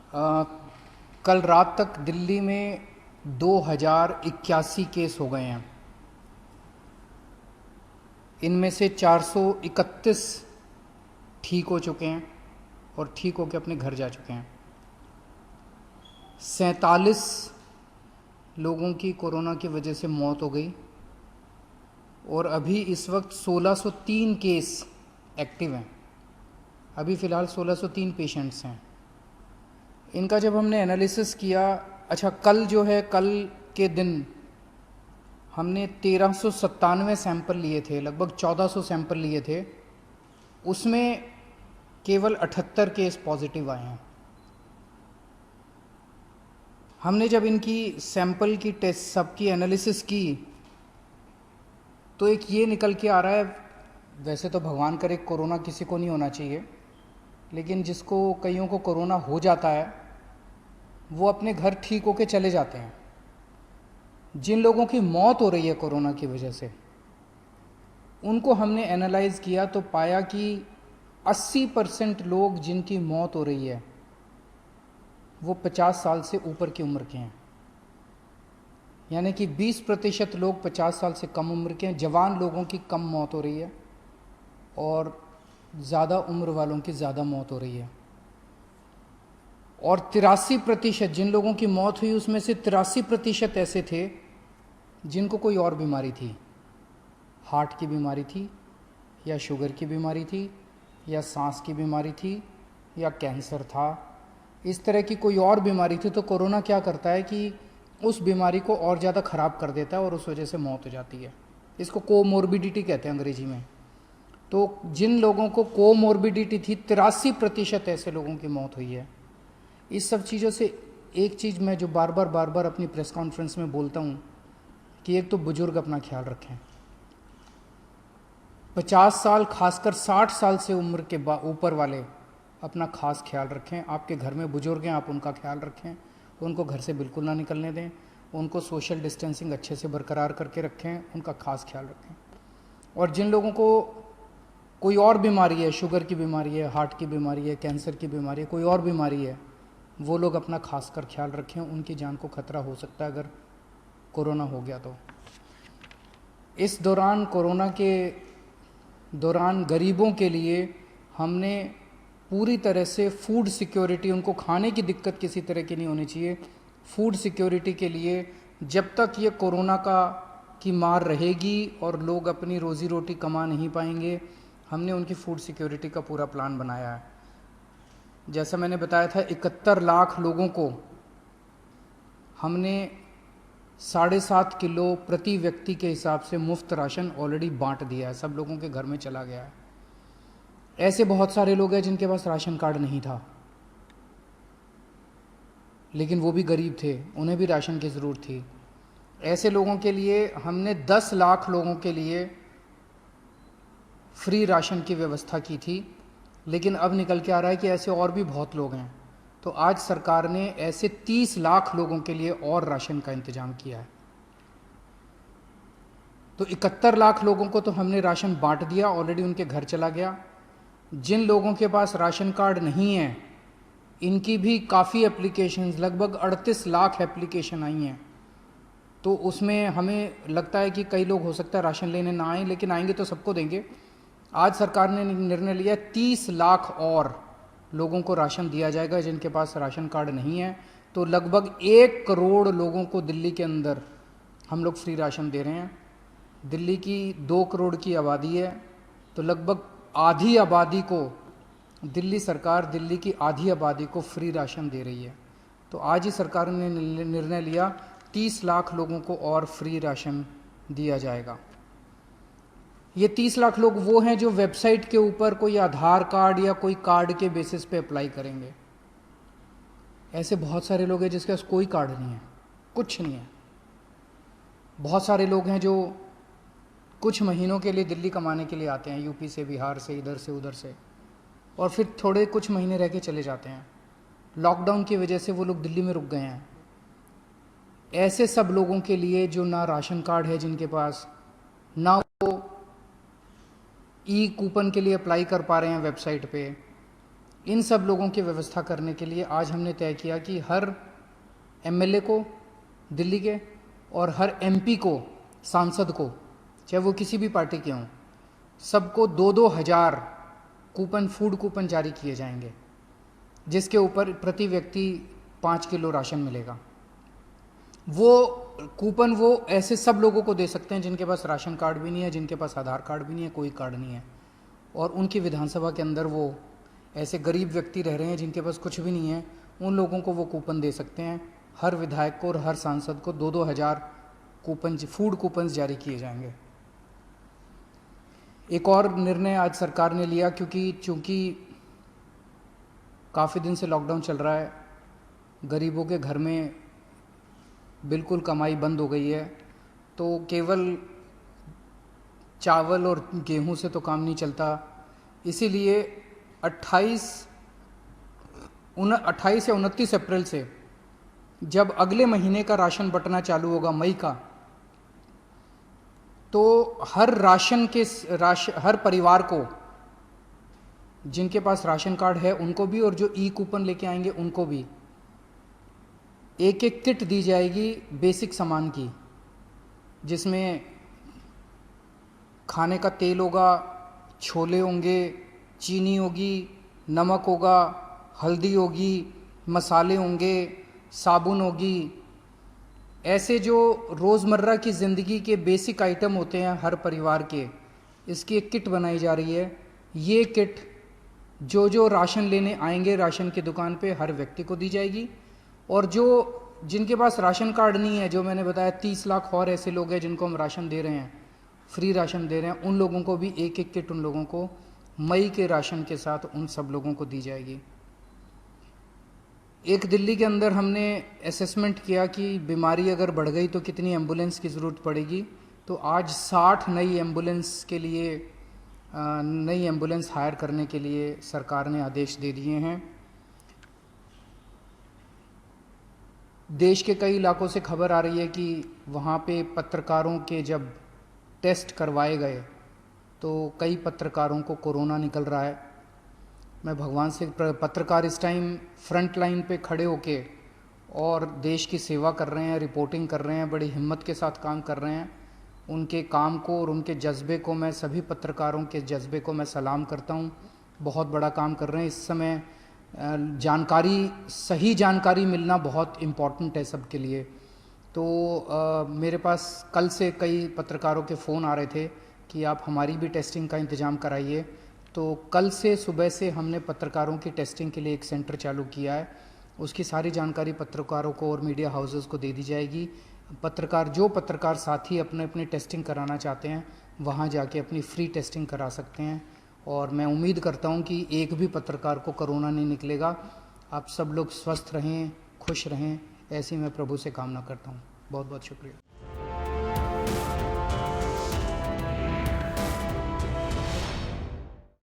अ, कल रात तक दिल्ली में 2081 केस हो गए हैं। इनमें से 431 ठीक हो चुके हैं और ठीक होकर अपने घर जा चुके हैं। 47 लोगों की कोरोना की वजह से मौत हो गई और अभी इस वक्त 1603 केस एक्टिव हैं। अभी फ़िलहाल 1603 पेशेंट्स हैं। इनका जब हमने एनालिसिस किया, अच्छा कल जो है, कल के दिन हमने 1397 सैंपल लिए थे, लगभग 1400 सैंपल लिए थे। उसमें केवल 78 केस पॉजिटिव आए हैं। हमने जब इनकी सैंपल की टेस्ट सबकी एनालिसिस की तो एक ये निकल के आ रहा है, वैसे तो भगवान करे कोरोना किसी को नहीं होना चाहिए, लेकिन जिसको कईयों को कोरोना हो जाता है वो अपने घर ठीक होके चले जाते हैं। जिन लोगों की मौत हो रही है कोरोना की वजह से, उनको हमने एनालाइज किया तो पाया कि 80% लोग जिनकी मौत हो रही है वो 50 साल से ऊपर की उम्र के हैं। यानी कि 20% लोग 50 साल से कम उम्र के हैं। जवान लोगों की कम मौत हो रही है और ज़्यादा उम्र वालों की ज़्यादा मौत हो रही है। और 83% जिन लोगों की मौत हुई उसमें से 83% ऐसे थे जिनको कोई और बीमारी थी, हार्ट की बीमारी थी या शुगर की बीमारी थी या सांस की बीमारी थी या कैंसर था, इस तरह की कोई और बीमारी थी। तो कोरोना क्या करता है कि उस बीमारी को और ज़्यादा ख़राब कर देता है और उस वजह से मौत हो जाती है। इसको कोमोर्बिडिटी कहते हैं अंग्रेजी में। तो जिन लोगों को कोमोर्बिडिटी थी, 83% ऐसे लोगों की मौत हुई है। इस सब चीज़ों से एक चीज़ मैं जो बार बार अपनी प्रेस कॉन्फ्रेंस में बोलता हूँ कि एक तो बुजुर्ग अपना ख्याल रखें। 50 साल, खासकर 60 साल से उम्र के ऊपर वाले अपना खास ख्याल रखें। आपके घर में बुजुर्ग हैं, आप उनका ख्याल रखें, उनको घर से बिल्कुल ना निकलने दें, उनको सोशल डिस्टेंसिंग अच्छे से बरकरार करके रखें, उनका खास ख्याल रखें। और जिन लोगों को कोई और बीमारी है, शुगर की बीमारी है, हार्ट की बीमारी है, कैंसर की बीमारी है, कोई और बीमारी है, वो लोग अपना खास कर ख्याल रखें। उनकी जान को खतरा हो सकता है अगर कोरोना हो गया तो। इस दौरान, कोरोना के दौरान, गरीबों के लिए हमने पूरी तरह से फूड सिक्योरिटी, उनको खाने की दिक्कत किसी तरह की नहीं होनी चाहिए, फूड सिक्योरिटी के लिए जब तक ये कोरोना की मार रहेगी और लोग अपनी रोज़ी रोटी कमा नहीं पाएंगे, हमने उनकी फूड सिक्योरिटी का पूरा प्लान बनाया है। जैसा मैंने बताया था, 71 लाख लोगों को हमने 7.5 किलो प्रति व्यक्ति के हिसाब से मुफ्त राशन ऑलरेडी बांट दिया है, सब लोगों के घर में चला गया है। ऐसे बहुत सारे लोग हैं जिनके पास राशन कार्ड नहीं था, लेकिन वो भी गरीब थे, उन्हें भी राशन की ज़रूरत थी। ऐसे लोगों के लिए हमने 10 लाख लोगों के लिए फ्री राशन की व्यवस्था की थी, लेकिन अब निकल के आ रहा है कि ऐसे और भी बहुत लोग हैं। तो आज सरकार ने ऐसे 30 लाख लोगों के लिए और राशन का इंतजाम किया है। तो 71 लाख लोगों को तो हमने राशन बांट दिया, ऑलरेडी उनके घर चला गया। जिन लोगों के पास राशन कार्ड नहीं है, इनकी भी काफ़ी एप्लीकेशंस, लगभग 38 लाख एप्लीकेशन आई हैं। तो उसमें हमें लगता है कि कई लोग हो सकता है राशन लेने ना आए, लेकिन आएंगे तो सबको देंगे। आज सरकार ने निर्णय लिया 30 लाख और लोगों को राशन दिया जाएगा जिनके पास राशन कार्ड नहीं है। तो लगभग 1 करोड़ लोगों को दिल्ली के अंदर हम लोग फ्री राशन दे रहे हैं। दिल्ली की 2 करोड़ की आबादी है, तो लगभग आधी आबादी को दिल्ली सरकार, दिल्ली की आधी आबादी को फ्री राशन दे रही है। तो आज ही सरकार ने निर्णय लिया 30 लाख लोगों को और फ्री राशन दिया जाएगा। ये 30 लाख लोग वो हैं जो वेबसाइट के ऊपर कोई आधार कार्ड या कोई कार्ड के बेसिस पे अप्लाई करेंगे। ऐसे बहुत सारे लोग हैं जिसके पास कोई कार्ड नहीं है, कुछ नहीं है। बहुत सारे लोग हैं जो कुछ महीनों के लिए दिल्ली कमाने के लिए आते हैं, यूपी से, बिहार से, इधर से उधर से, और फिर थोड़े कुछ महीने रह के चले जाते हैं। लॉकडाउन की वजह से वो लोग दिल्ली में रुक गए हैं। ऐसे सब लोगों के लिए जो ना राशन कार्ड है जिनके पास, ना वो ई कूपन के लिए अप्लाई कर पा रहे हैं वेबसाइट पे, इन सब लोगों की व्यवस्था करने के लिए आज हमने तय किया कि हर एमएलए को दिल्ली के और हर एमपी को, सांसद को, चाहे वो किसी भी पार्टी के हों, सबको 2-2 हज़ार कूपन, फूड कूपन जारी किए जाएंगे, जिसके ऊपर प्रति व्यक्ति 5 किलो राशन मिलेगा। वो कूपन वो ऐसे सब लोगों को दे सकते हैं जिनके पास राशन कार्ड भी नहीं है, जिनके पास आधार कार्ड भी नहीं है, कोई कार्ड नहीं है, और उनकी विधानसभा के अंदर वो ऐसे गरीब व्यक्ति रह रहे हैं जिनके पास कुछ भी नहीं है, उन लोगों को वो कूपन दे सकते हैं। हर विधायक को और हर सांसद को 2-2 हज़ार कूपन, फूड कूपन्स जारी किए जाएंगे। एक और निर्णय आज सरकार ने लिया, चूँकि काफ़ी दिन से लॉकडाउन चल रहा है, गरीबों के घर में बिल्कुल कमाई बंद हो गई है, तो केवल चावल और गेहूं से तो काम नहीं चलता। इसीलिए 28 या 29 अप्रैल से जब अगले महीने का राशन बंटना चालू होगा, मई का, तो हर परिवार को, जिनके पास राशन कार्ड है उनको भी और जो ई कूपन लेके आएंगे उनको भी एक किट दी जाएगी बेसिक सामान की, जिसमें खाने का तेल होगा, छोले होंगे, चीनी होगी, नमक होगा, हल्दी होगी, मसाले होंगे, साबुन होगी। ऐसे जो रोज़मर्रा की ज़िंदगी के बेसिक आइटम होते हैं हर परिवार के, इसकी एक किट बनाई जा रही है। ये किट जो राशन लेने आएंगे राशन की दुकान पे, हर व्यक्ति को दी जाएगी। और जिनके पास राशन कार्ड नहीं है, जो मैंने बताया 30 लाख और ऐसे लोग हैं जिनको हम राशन दे रहे हैं, फ्री राशन दे रहे हैं, उन लोगों को भी एक किट उन लोगों को मई के राशन के साथ उन सब लोगों को दी जाएगी। एक दिल्ली के अंदर हमने असेसमेंट किया कि बीमारी अगर बढ़ गई तो कितनी एम्बुलेंस की ज़रूरत पड़ेगी, तो आज 60 नई एम्बुलेंस हायर करने के लिए सरकार ने आदेश दे दिए हैं। देश के कई इलाकों से खबर आ रही है कि वहाँ पे पत्रकारों के जब टेस्ट करवाए गए तो कई पत्रकारों को कोरोना निकल रहा है। मैं भगवान से, पत्रकार इस टाइम फ्रंट लाइन पे खड़े होके और देश की सेवा कर रहे हैं, रिपोर्टिंग कर रहे हैं, बड़ी हिम्मत के साथ काम कर रहे हैं। उनके काम को और उनके जज्बे को, मैं सभी पत्रकारों के जज्बे को मैं सलाम करता हूँ। बहुत बड़ा काम कर रहे हैं। इस समय सही जानकारी मिलना बहुत इम्पॉर्टेंट है सबके लिए। तो मेरे पास कल से कई पत्रकारों के फ़ोन आ रहे थे कि आप हमारी भी टेस्टिंग का इंतज़ाम कराइए। तो कल से सुबह से हमने पत्रकारों की टेस्टिंग के लिए एक सेंटर चालू किया है। उसकी सारी जानकारी पत्रकारों को और मीडिया हाउसेस को दे दी जाएगी। जो पत्रकार साथी अपने टेस्टिंग कराना चाहते हैं, वहाँ जाके अपनी फ्री टेस्टिंग करा सकते हैं। और मैं उम्मीद करता हूँ कि एक भी पत्रकार को कोरोना नहीं निकलेगा। आप सब लोग स्वस्थ रहें, खुश रहें, ऐसी मैं प्रभु से कामना करता हूँ। बहुत बहुत शुक्रिया।